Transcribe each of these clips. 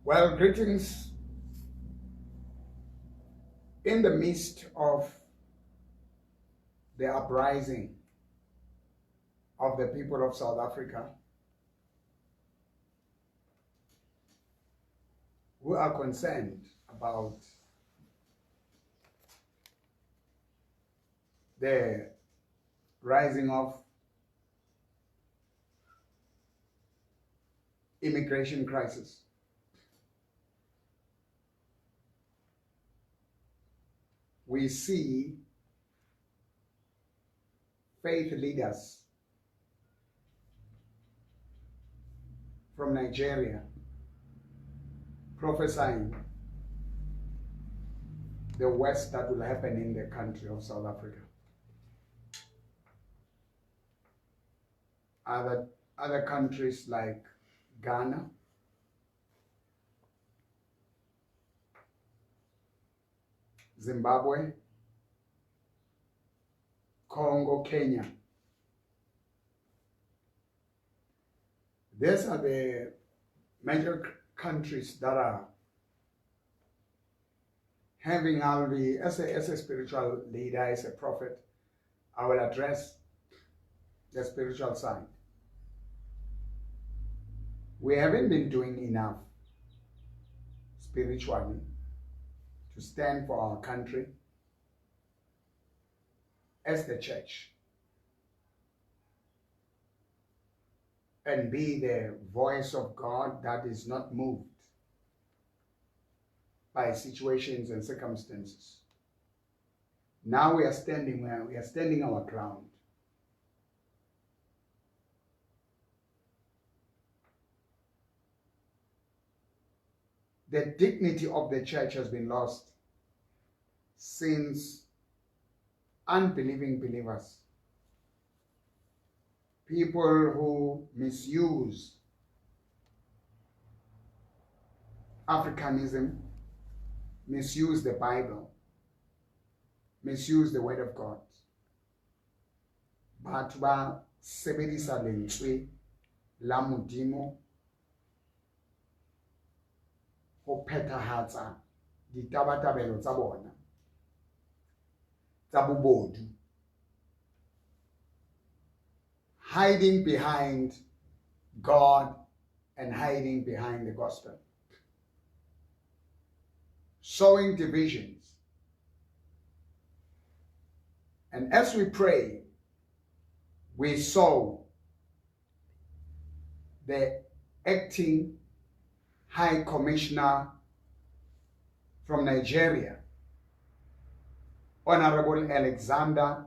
Well, greetings in the midst of the uprising of the people of South Africa who are concerned about the rising of immigration crisis. We see faith leaders from Nigeria prophesying the worst that will happen in the country of South Africa. Other countries like Ghana, Zimbabwe, Congo, Kenya. These are the major countries that are having Alvi as a spiritual leader, as a prophet. I will address the spiritual side. We haven't been doing enough spiritually to stand for our country as the church and be the voice of God that is not moved by situations and circumstances. Now we are standing our ground. The dignity of the church has been lost since unbelieving believers, people who misuse Africanism, misuse the Bible, misuse the Word of God. But ba sebedisa lentswe la modimo ho phethahatsa ditabatabelo tsa bona tsa bobodu, hiding behind God and hiding behind the gospel, sowing divisions. And as we pray, we sow the acting High Commissioner from Nigeria, Honorable Alexander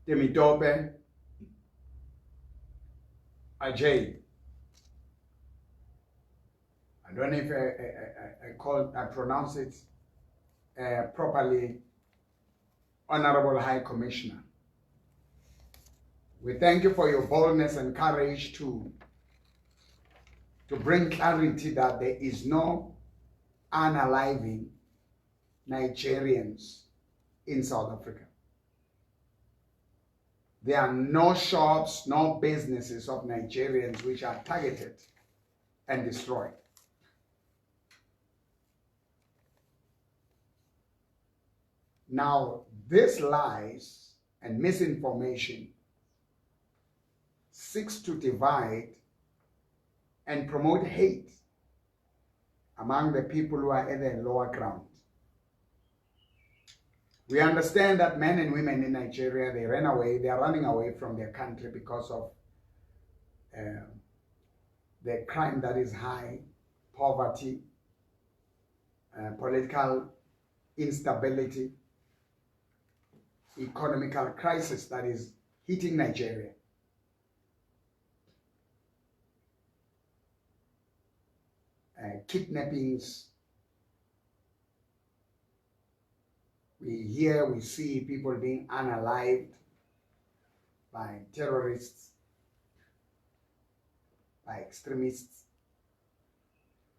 Temitope Ajay. I don't know if I pronounce it properly. Honorable High Commissioner, we thank you for your boldness and courage to bring clarity that there is no unaliving Nigerians in South Africa. There are no shops, no businesses of Nigerians which are targeted and destroyed. Now, this lies and misinformation seeks to divide and promote hate among the people who are at the lower ground. We understand that men and women in Nigeria, they are running away from their country because of the crime that is high, poverty, political instability, economical crisis that is hitting Nigeria. Kidnappings. We see people being unalived by terrorists, by extremists.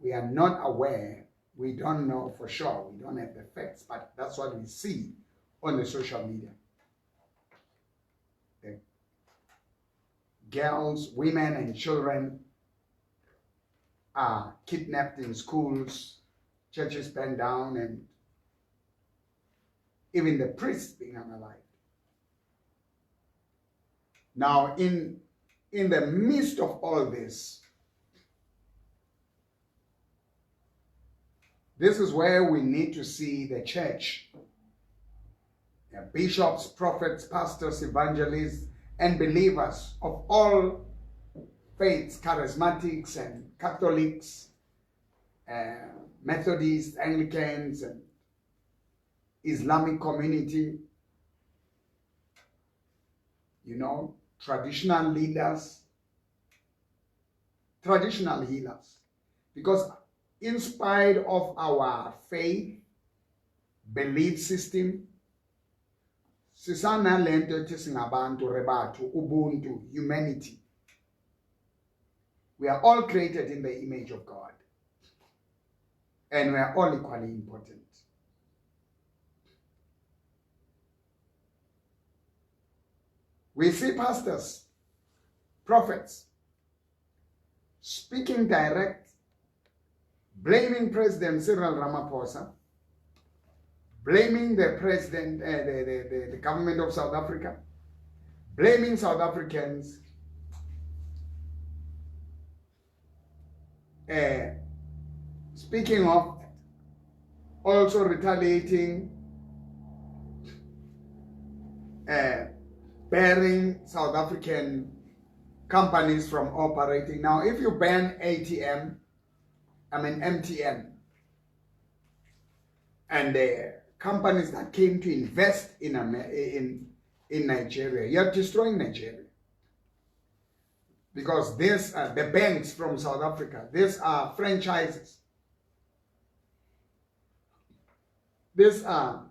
We are not aware, we don't know for sure, we don't have the facts, but that's what we see on the social media. The girls, women, and children are kidnapped in schools, churches burned down, and even the priests being unalive. Now, in the midst of all this, this is where we need to see the church, bishops, prophets, pastors, evangelists, and believers of all faiths, charismatics and Catholics, Methodists, Anglicans, and Islamic community, traditional leaders, traditional healers. Because in spite of our faith, belief system, sisana lento ethi singabantu rebathu, ubuntu, humanity. We are all created in the image of God. And we are all equally important. We see pastors, prophets, speaking direct, blaming President Cyril Ramaphosa, blaming the president, the government of South Africa, blaming South Africans, speaking of also retaliating, barring South African companies from operating. Now, if you ban MTN, and the companies that came to invest in Nigeria, you're destroying Nigeria. Because these are the banks from South Africa. These are franchises. These are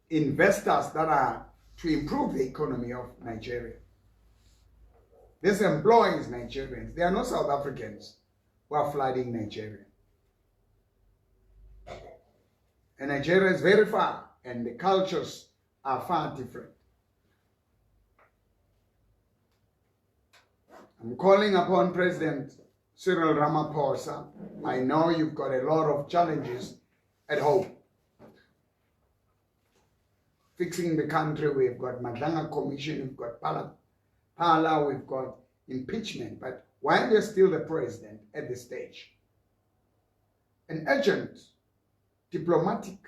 investors that are to improve the economy of Nigeria. This employs Nigerians. They are not South Africans who are flooding Nigeria. And Nigeria is very far, and the cultures are far different. I'm calling upon President Cyril Ramaphosa. I know you've got a lot of challenges at home. Fixing the country, we've got Madlanga Commission, we've got Pala, we've got impeachment. But while you're still the president at this stage, an urgent diplomatic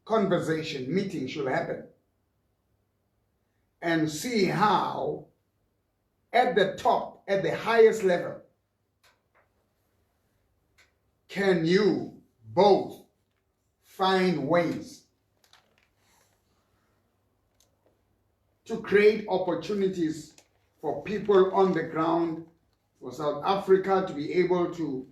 conversation, meeting should happen, and see how at the top, at the highest level, can you both find ways to create opportunities for people on the ground, for South Africa to be able to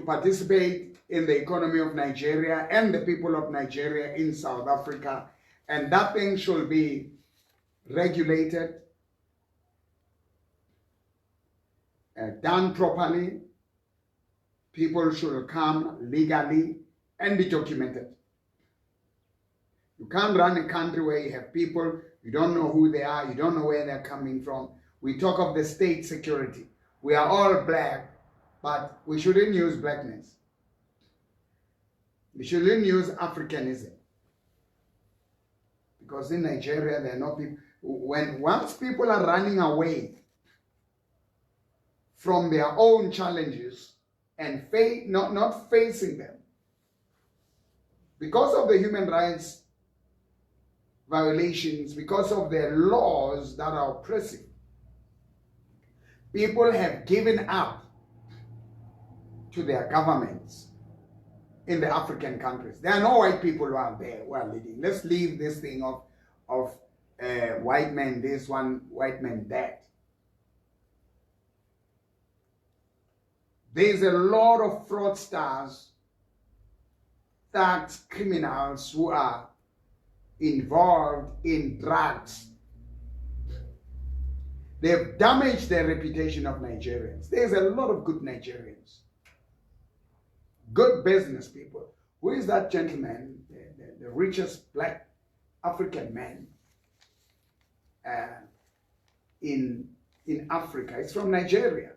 participate in the economy of Nigeria and the people of Nigeria in South Africa. And that thing should be regulated, done properly. People should come legally and be documented. You can't run a country where you have people, you don't know who they are, you don't know where they're coming from. We talk of the state security. We are all black, but we shouldn't use blackness. We shouldn't use Africanism. Because in Nigeria, there are no people. Once people are running away from their own challenges and not facing them, because of the human rights violations, because of the laws that are oppressive, people have given up to their governments in the African countries. There are no white people who are there who are leading. Let's leave this thing of white men this, one white man that. There's a lot of fraudsters, thugs, criminals who are involved in drugs. They've damaged the reputation of Nigerians. There's a lot of good Nigerians, good business people. Who is that gentleman, the richest black African man? in Africa. He's from Nigeria.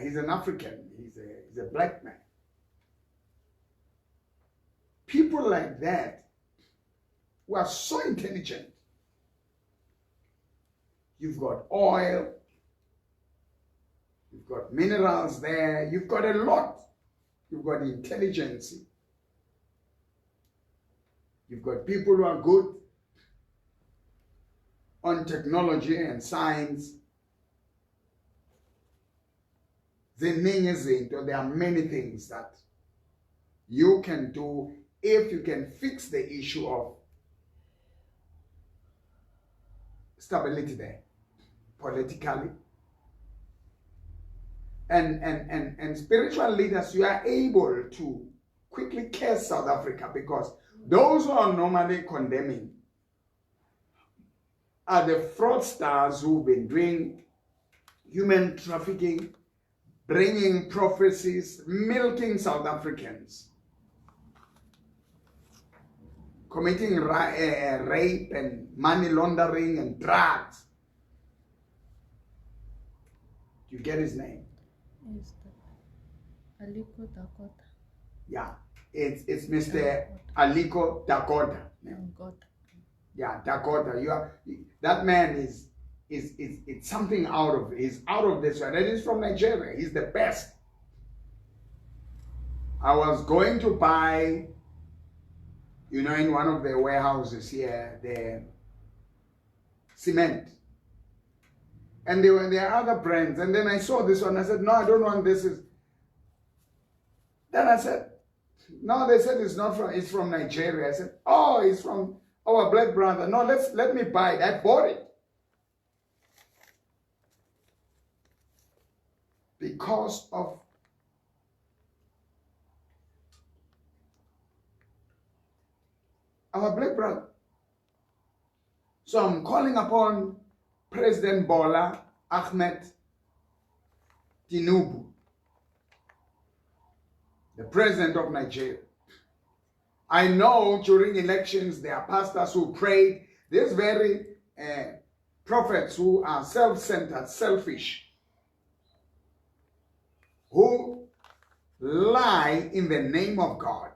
He's an African. He's a black man. People like that who are so intelligent. You've got oil. You've got minerals there. You've got a lot. You've got intelligence. You've got people who are good on technology and science. There are many things that you can do if you can fix the issue of stability there, politically. And spiritual leaders, you are able to quickly curse South Africa, because those who are normally condemning are the fraudsters who've been doing human trafficking, bringing prophecies, milking South Africans, committing rape and money laundering and drugs. Do you get his name? Yes, Aliko Dakota. Yeah, it's Mr. Aliko Dakota. Dakota. Yeah, Dakota. That man is it's something he's out of this one. And he's from Nigeria. He's the best. I was going to buy, in one of the warehouses here, the cement. And there are other brands. And then I saw this one. I said, no, I don't want this. Then I said, no, they said it's from Nigeria. I said, oh, it's from our black brother. No, let me buy it. I bought it. Because of our black brother. So I'm calling upon President Bola Ahmed Tinubu, the president of Nigeria. I know during elections there are pastors who prayed. There's very prophets who are self-centered, selfish, who lie in the name of God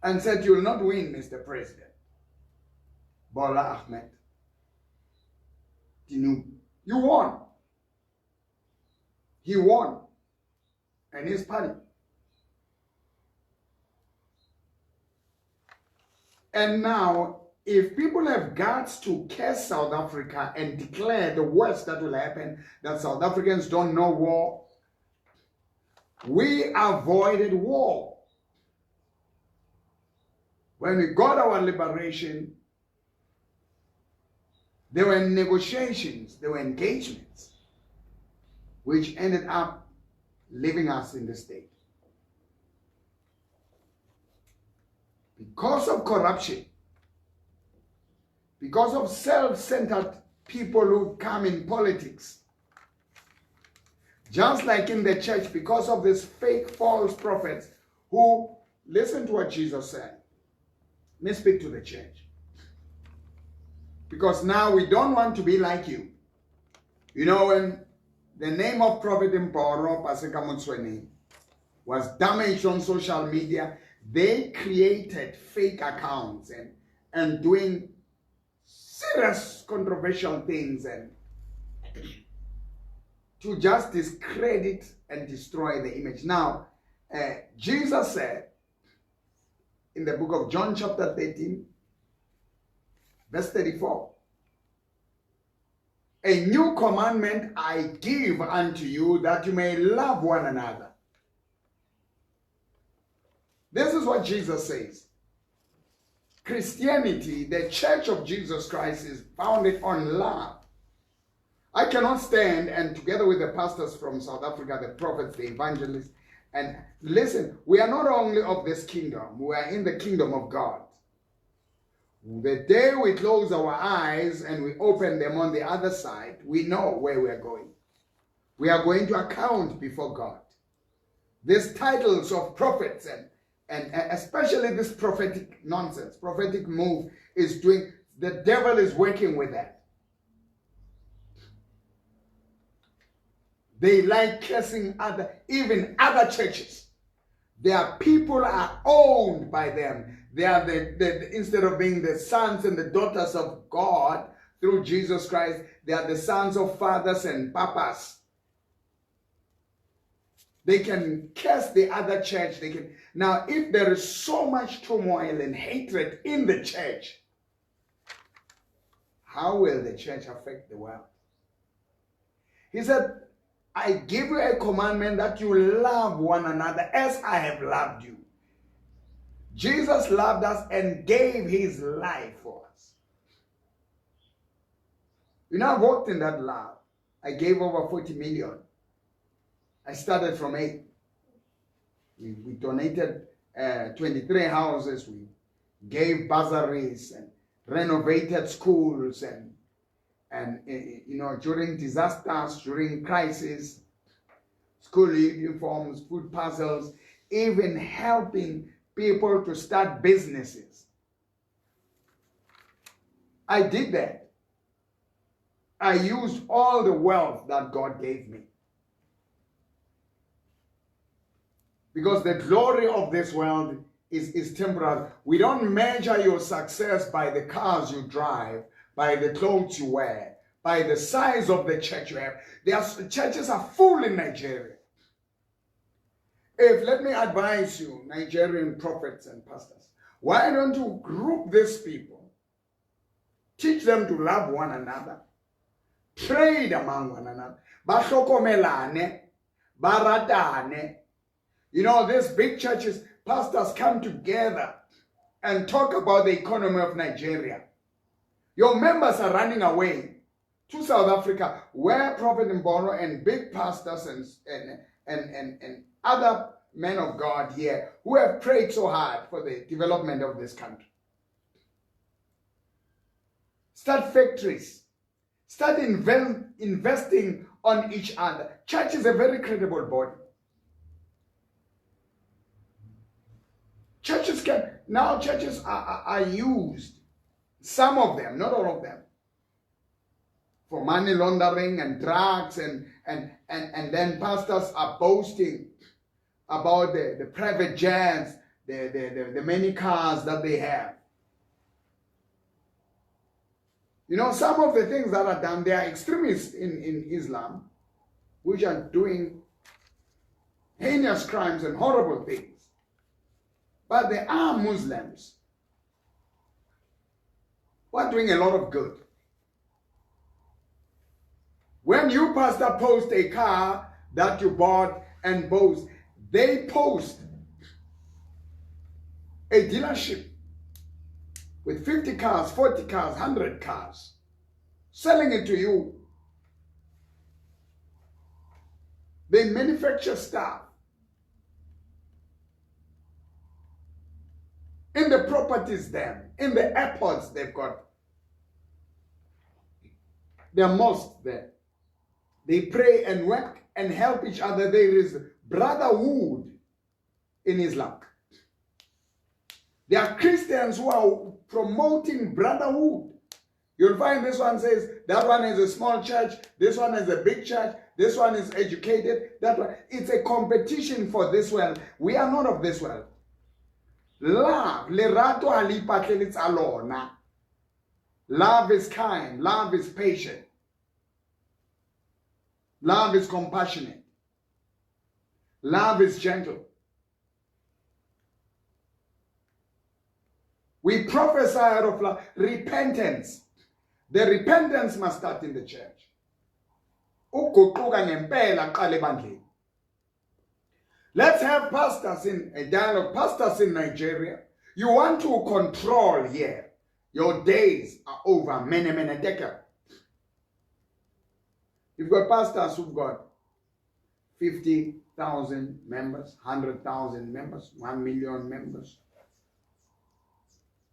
and said, you will not win, Mr. President. Bola Ahmed Tinubu. You won. He won. And his party. And now, if people have guts to curse South Africa and declare the worst that will happen, that South Africans don't know war, we avoided war. When we got our liberation, there were negotiations, there were engagements, which ended up leaving us in the state. Because of corruption, because of self-centered people who come in politics, just like in the church, because of these fake false prophets who, listen to what Jesus said. Let me speak to the church. Because now we don't want to be like you. When the name of Prophet Mboro, was damaged on social media, they created fake accounts and doing serious controversial things and to just discredit and destroy the image. Now, Jesus said in the book of John chapter 13, verse 34, a new commandment I give unto you, that you may love one another. This is what Jesus says. Christianity, the church of Jesus Christ, is founded on love. I cannot stand and together with the pastors from South Africa, the prophets, the evangelists, and listen, we are not only of this kingdom, we are in the kingdom of God. The day we close our eyes and we open them on the other side, we know where we are going. We are going to account before God. These titles of prophets and especially this prophetic nonsense, prophetic move is doing, The devil is working with that. They like cursing even other churches. Their people are owned by them. They are instead of being the sons and the daughters of God through Jesus Christ, they are the sons of fathers and papas. They can curse the other church. They can. Now, if there is so much turmoil and hatred in the church, how will the church affect the world? He said, I give you a commandment that you love one another as I have loved you. Jesus loved us and gave his life for us. You know, I walked in that love. I gave over 40 million. I started from 8. We donated 23 houses. We gave bursaries and renovated schools and you know, during disasters, during crisis, school uniforms, food parcels, even helping people to start businesses. I did that. I used all the wealth that God gave me. Because the glory of this world is temporal. We don't measure your success by the cars you drive, by the clothes you wear, by the size of the church you have. Churches are full in Nigeria. Let me advise you, Nigerian prophets and pastors, why don't you group these people, teach them to love one another, trade among one another, bahlokomelane, baratane. You know, these big churches, pastors come together and talk about the economy of Nigeria. Your members are running away to South Africa, where Prophet Mboro and big pastors and other men of God here who have prayed so hard for the development of this country. Start factories. Start investing on each other. Church is a very credible body. Churches are used, some of them, not all of them, for money laundering and drugs, and then pastors are boasting about the private jets, the many cars that they have. You know, some of the things that are done, they are extremists in Islam, which are doing heinous crimes and horrible things. But there are Muslims who are doing a lot of good. When you, pastor, post a car that you bought and boast, they post a dealership with 50 cars, 40 cars, 100 cars, selling it to you. They manufacture stuff. In the properties there, in the airports they've got their mosque there. They pray and work and help each other. There is brotherhood in Islam. There are Christians who are promoting brotherhood. You'll find this one says, that one is a small church, this one is a big church, this one is educated, that one. It's a competition for this world. We are not of this world. Love, lerato alipatlelitz alona. Love is kind, love is patient. Love is compassionate. Love is gentle. We prophesy out of love. Repentance. The repentance must start in the church. Let's have pastors in a dialogue. Pastors in Nigeria, you want to control here. Your days are over. Many decades. You've got pastors who've got 50,000 members, 100,000 members, 1 million members.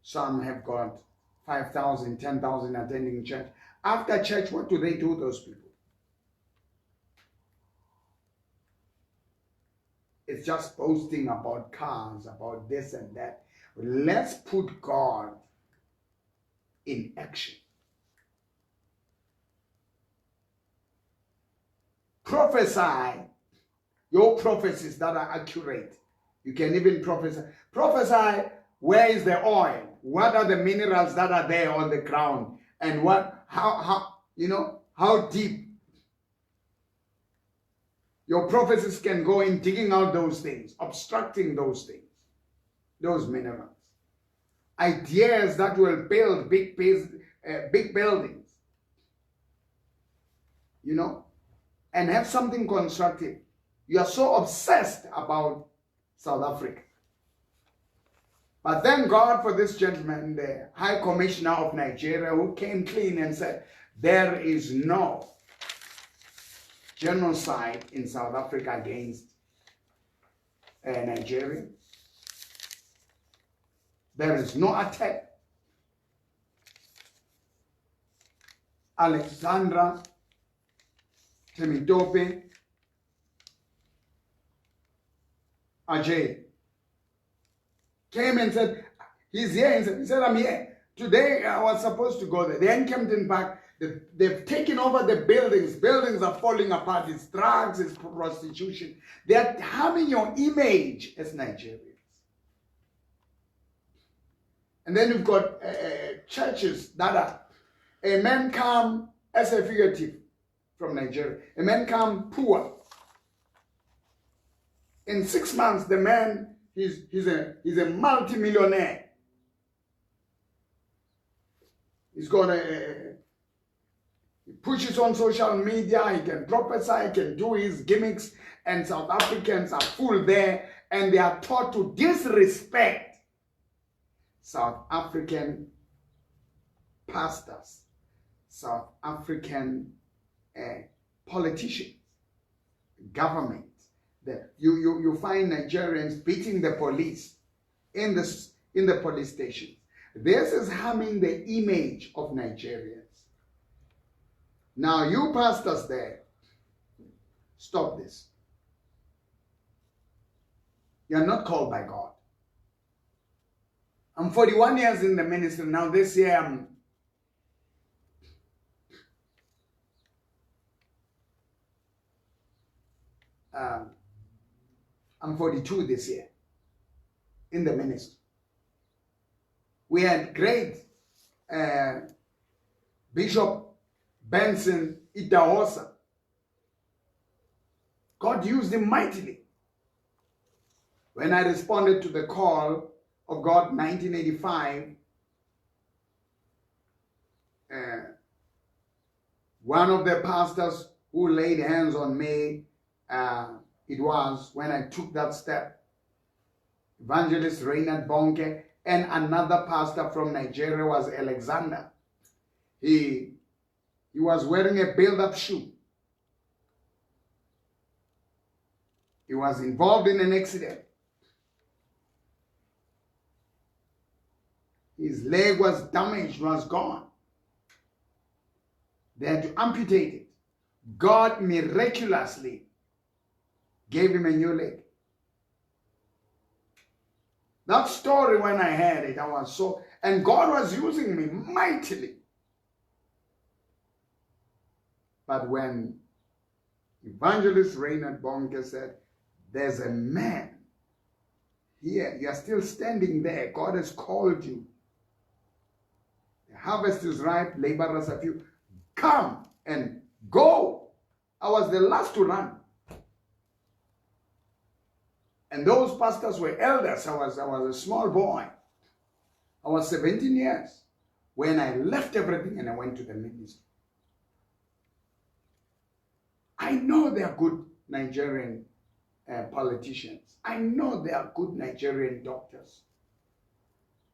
Some have got 5,000, 10,000 attending church. After church, what do they do, those people? It's just boasting about cars, about this and that. Let's put God in action. Prophesy your prophecies that are accurate. You can even prophesy. Prophesy, where is the oil? What are the minerals that are there on the ground? And how deep your prophecies can go in digging out those things, obstructing those things, those minerals. Ideas that will build big buildings, and have something constructive. You are so obsessed about South Africa. But thank God for this gentleman, the High Commissioner of Nigeria, who came clean and said, there is no genocide in South Africa against Nigeria. There is no attack. Alexandra Temitope Ajay came and said, he's here. And he said, I'm here. Today I was supposed to go there. The Encampton Park, they've taken over the buildings. Buildings are falling apart. It's drugs, it's prostitution. They're harming your image as Nigerians. And then you've got churches that are, a man come as a figurative from Nigeria. A man come poor. In 6 months, the man, he's a multi-millionaire. He's got he pushes on social media, he can prophesy, he can do his gimmicks, and South Africans are full there, and they are taught to disrespect South African pastors, South African politicians, government. You find Nigerians beating the police in the police stations. This is harming the image of Nigerians. Now, you pastors there, stop this. You are not called by God. I'm 41 years in the ministry now. This year I'm 42 this year in the ministry. We had great Bishop Benson Idahosa. God used him mightily. When I responded to the call of God in 1985, one of the pastors who laid hands on me, it was when I took that step, Evangelist Reinhard Bonke, and another pastor from Nigeria was Alexander. He was wearing a build-up shoe. He was involved in an accident. His leg was damaged, was gone. They had to amputate it. God miraculously gave him a new leg. That story, when I heard it, I was so, and God was using me mightily. But when Evangelist Reinhard Bonke said, there's a man here, you are still standing there, God has called you. The harvest is ripe, laborers are few. Come and go. I was the last to run. And those pastors were elders. I was a small boy. I was 17 years when I left everything and I went to the ministry. I know they are good Nigerian politicians. I know they are good Nigerian doctors.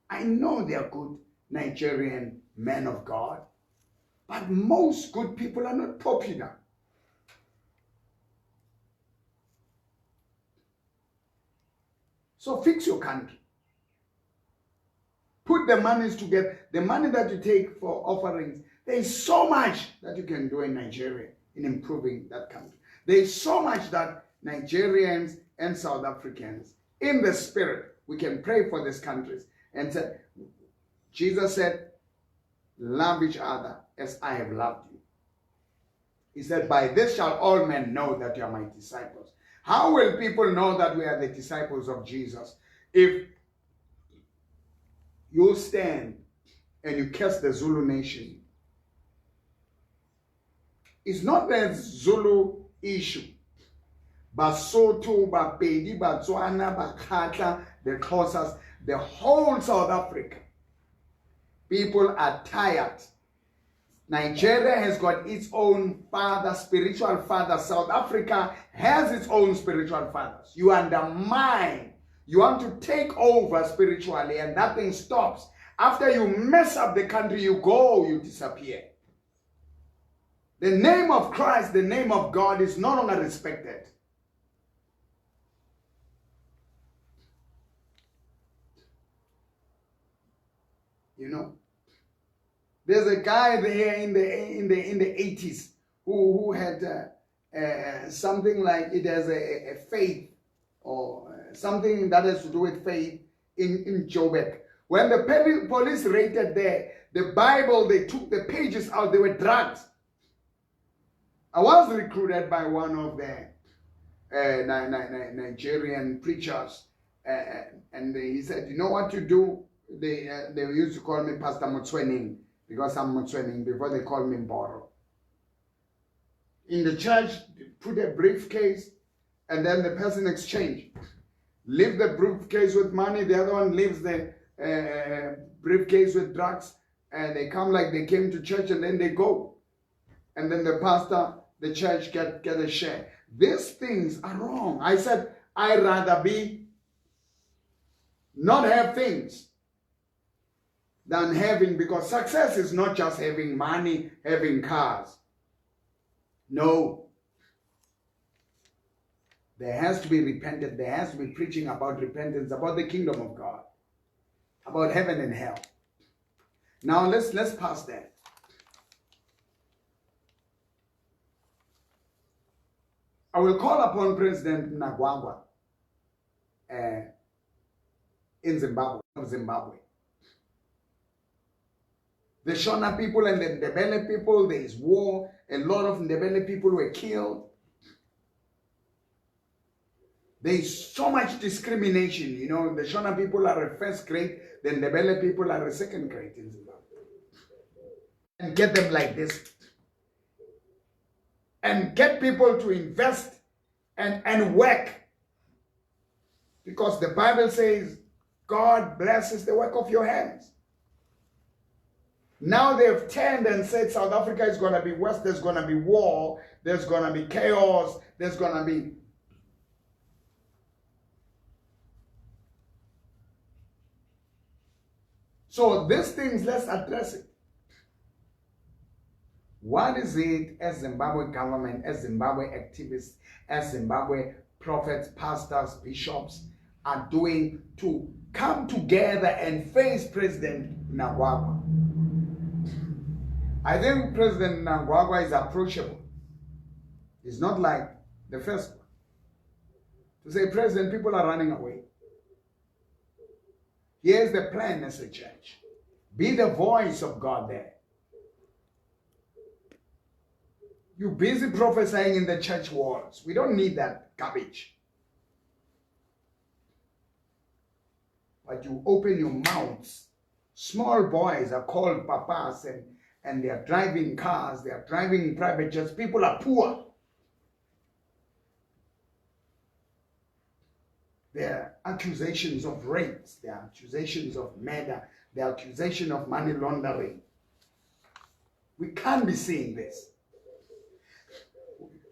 I know they are good Nigerian men of God. But most good people are not popular. So fix your country. Put the monies together. The money that you take for offerings, there is so much that you can do in Nigeria in improving that country. There is so much that Nigerians and South Africans, in the spirit, we can pray for these countries. And Jesus said, love each other as I have loved you. He said, by this shall all men know that you are my disciples. How will people know that we are the disciples of Jesus? If you stand and you curse the Zulu nation. It's not the Zulu issue. Basotho, Bapedi, Batswana, Bakhatla, the Xhosas, the whole South Africa. People are tired. Nigeria has got its own father, spiritual father. South Africa has its own spiritual fathers. You undermine. You want to take over spiritually and nothing stops. After you mess up the country, you go, you disappear. The name of Christ, the name of God is no longer respected. You know, there's a guy there in the 80s who had something like it as a faith or something that has to do with faith in Joburg. When the police raided there, the Bible, they took the pages out, they were drugged. I was recruited by one of the Nigerian preachers, and he said, you know what to do? They used to call me Pastor Motswening, because I'm Motswening, before they called me Mboro. In the church, put a briefcase, and then the person exchange. Leave the briefcase with money, the other one leaves the briefcase with drugs, and they come like they came to church, and then they go. And then the pastor, the church get a share. These things are wrong. I said, I'd rather not have things than having, because success is not just having money, having cars. No. There has to be repented. There has to be preaching about repentance, about the kingdom of God, about heaven and hell. Now let's pass that. I will call upon President Nagwagwa in Zimbabwe. The Shona people and the Ndebele people, there is war. A lot of Ndebele people were killed. There is so much discrimination. You know, the Shona people are a first grade, the Ndebele people are a second grade in Zimbabwe. And get them like this. And get people to invest and work. Because the Bible says, God blesses the work of your hands. Now they've turned and said South Africa is going to be worse. There's going to be war. There's going to be chaos. There's going to be... So these things, let's address it. What is it as Zimbabwe government, as Zimbabwe activists, as Zimbabwe prophets, pastors, bishops are doing to come together and face President Nagwagwa? I think President Nagwagwa is approachable. It's not like the first one. To say, President, people are running away. Here's the plan as a church. Be the voice of God there. You're busy prophesying in the church walls. We don't need that garbage. But you open your mouths. Small boys are called papas and they are driving cars, they are driving private jets. People are poor. There are accusations of rapes, there are accusations of murder, there are accusations of money laundering. We can't be seeing this.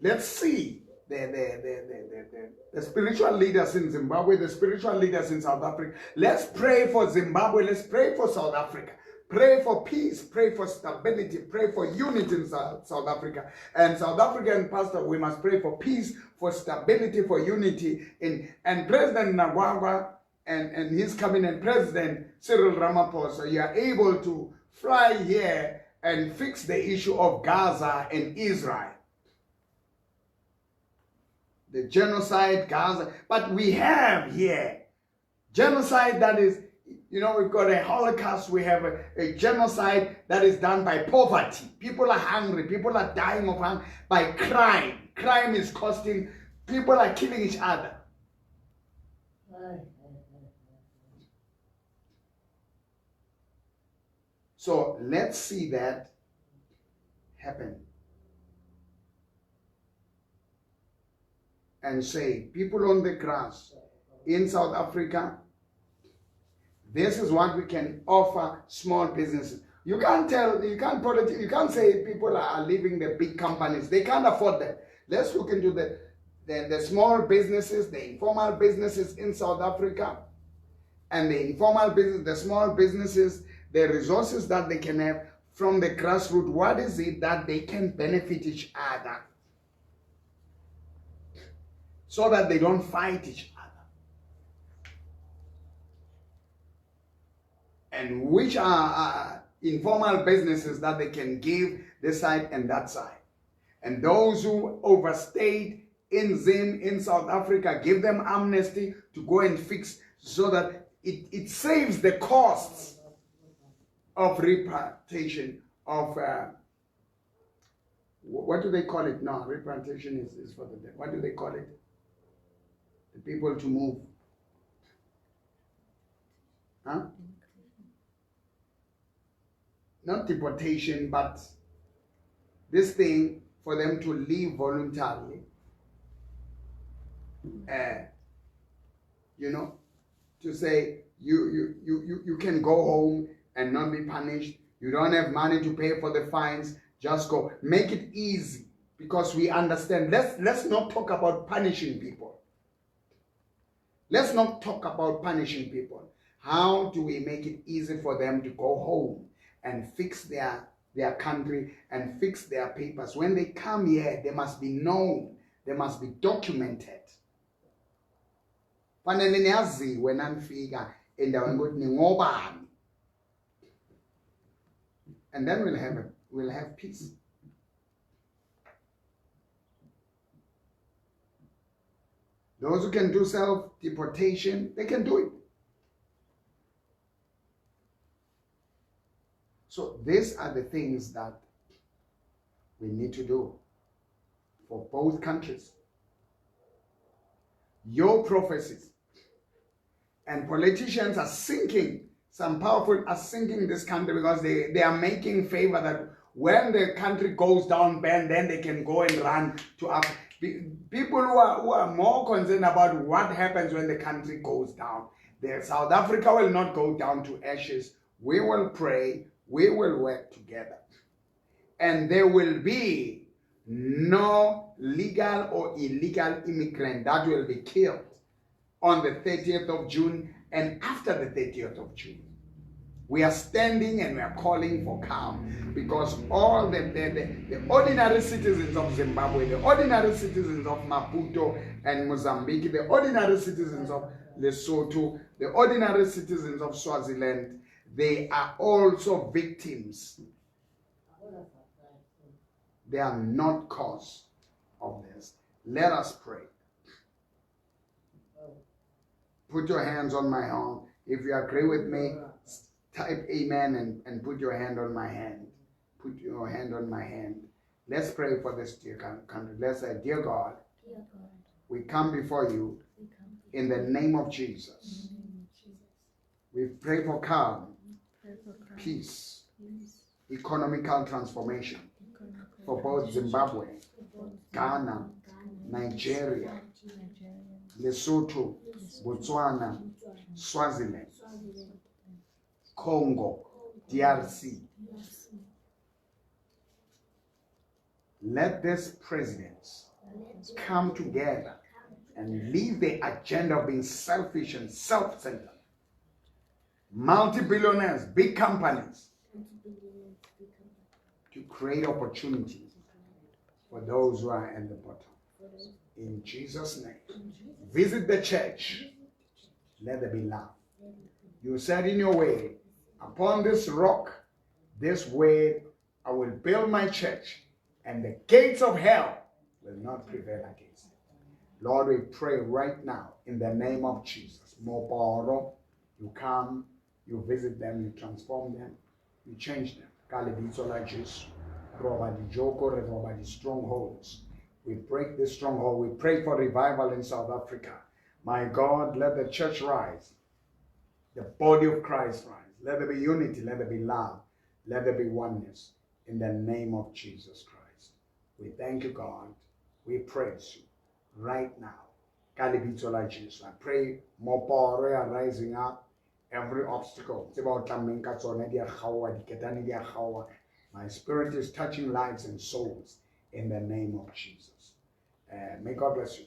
Let's see the spiritual leaders in Zimbabwe, the spiritual leaders in South Africa. Let's pray for Zimbabwe, let's pray for South Africa. Pray for peace, pray for stability, pray for unity in South Africa. And South African pastor, we must pray for peace, for stability, for unity. And President Nagwagwa and his cabinet, President Cyril Ramaphosa, you are able to fly here and fix the issue of Gaza and Israel. The genocide, Gaza. But we have here genocide that is You know, we've got a Holocaust, we have a genocide that is done by poverty. People are hungry, people are dying of hunger by crime. Crime is costing, people are killing each other. So let's see that happen. And say, people on the grass in South Africa, this is what we can offer small businesses. You can't say people are leaving the big companies. They can't afford that. Let's look into the small businesses, the informal businesses in South Africa, and the informal business, the small businesses, the resources that they can have from the grassroots. What is it that they can benefit each other so that they don't fight each other? And which are informal businesses that they can give this side and that side. And those who overstayed in Zim, in South Africa, give them amnesty to go and fix so that it saves the costs of repatriation of, what do they call it now? Repatriation is for the dead. What do they call it? The people to move. Huh? Not deportation, but this thing for them to leave voluntarily. You know, to say you can go home and not be punished. You don't have money to pay for the fines. Just go. Make it easy, because we understand. Let's not talk about punishing people. Let's not talk about punishing people. How do we make it easy for them to go home and fix their country and fix their papers? When they come here, they must be known. They must be documented. Fanele niyaziwe nanifika endaweni ukuthi ningobani. And then we'll have peace. Those who can do self-deportation, they can do it. So these are the things that we need to do for both countries. Your prophecies and politicians are sinking. Some powerful are sinking this country because they are making favor that when the country goes down bad, then they can go and run to up. People who are more concerned about what happens when the country goes down. South Africa will not go down to ashes. We will pray. We will work together. And there will be no legal or illegal immigrant that will be killed on the 30th of June and after the 30th of June. We are standing and we are calling for calm, because all the ordinary citizens of Zimbabwe, the ordinary citizens of Maputo and Mozambique, the ordinary citizens of Lesotho, the ordinary citizens of Swaziland, they are also victims. They are not cause of this. Let us pray. Put your hands on my arm. If you agree with me, type amen and put your hand on my hand. Put your hand on my hand. Let's pray for this dear country. Let's say, dear God, we come before you in the name of Jesus. We pray for calm, peace, economical transformation for both Zimbabwe, Ghana, Nigeria, Lesotho, Botswana, Swaziland, Congo, DRC. Let these presidents come together and leave the agenda of being selfish and self-centered. Multi-billionaires, big companies, to create opportunities for those who are at the bottom. In Jesus' name. Visit the church. Let there be love. You said in your way, upon this rock, this word, I will build my church, and the gates of hell will not prevail against it. Lord, we pray right now in the name of Jesus. Mboro, you come, You visit them, you transform them, you change them. Ka lebitso la Jesu, roba dijoko, re roba di strongholds. We break this stronghold. We pray for revival in South Africa. My God, let the church rise. The body of Christ rise. Let there be unity. Let there be love. Let there be oneness. In the name of Jesus Christ. We thank you, God. We praise you right now. Ka lebitso la Jesu. I pray more power are rising up. Every obstacle. My spirit is touching lives and souls in the name of Jesus. May God bless you.